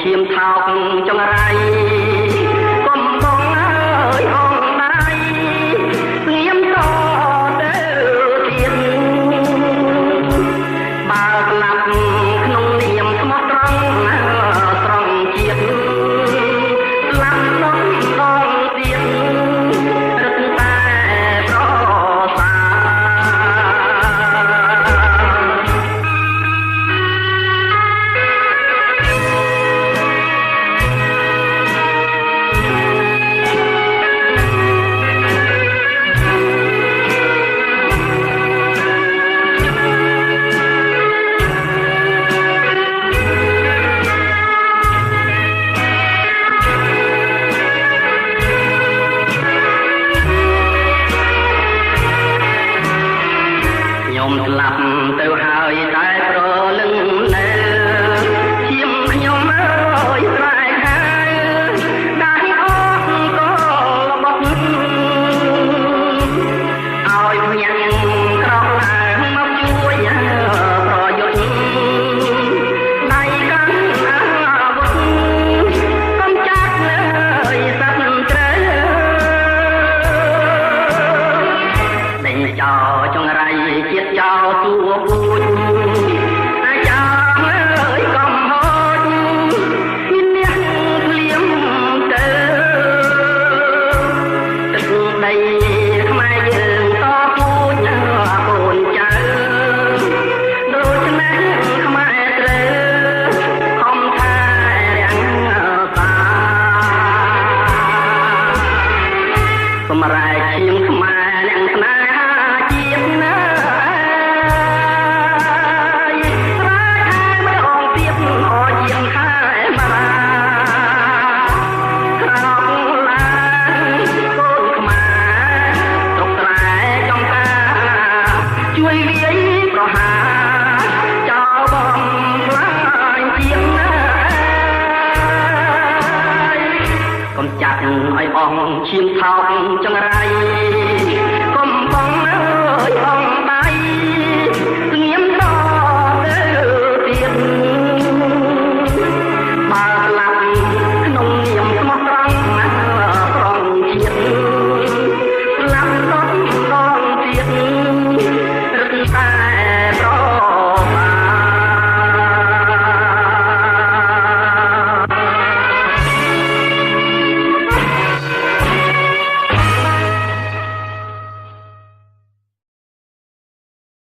ឈាមថោកចង្រៃកុំបងអើយអងដៃស្ងៀមតទៅទៀតបើស្លាប់ក្នុងនាមស្មោះត្រង់ត្រង់ជាតិស្លាប់ដល់ដងទៀតរឹតតែប្រសាខ្ញុំស្លាប់ទៅហើយតែប្រលឹងនៅឈាមខ្ញុំអើយស្រែកហៅដៃអស់ក៏ល្បត់ឲ្យញ៉ាំក្រោកឡើងមកជួយប្រយុទ្ធដៃកាន់អាវុធកុំចាក់លើសត្វត្រូវដេញចោលចង្រៃជាតិចោលទួពូជអាចអើយកុំហូចមានអ្នកភ្លៀងទៅទឹកដីខ្មែរយើងតពូជកូនចៅដូច្នេះខ្មែរត្រូវខំថែរាំងសាសម្រែកឈាមខ្មែរអ្នកស្នេហាជាតិណាជួយវាយប្រហាចោលបំផ្លាញជាតិណាកុំចាក់ឲ្យអស់ឈាមថោកចង្រៃ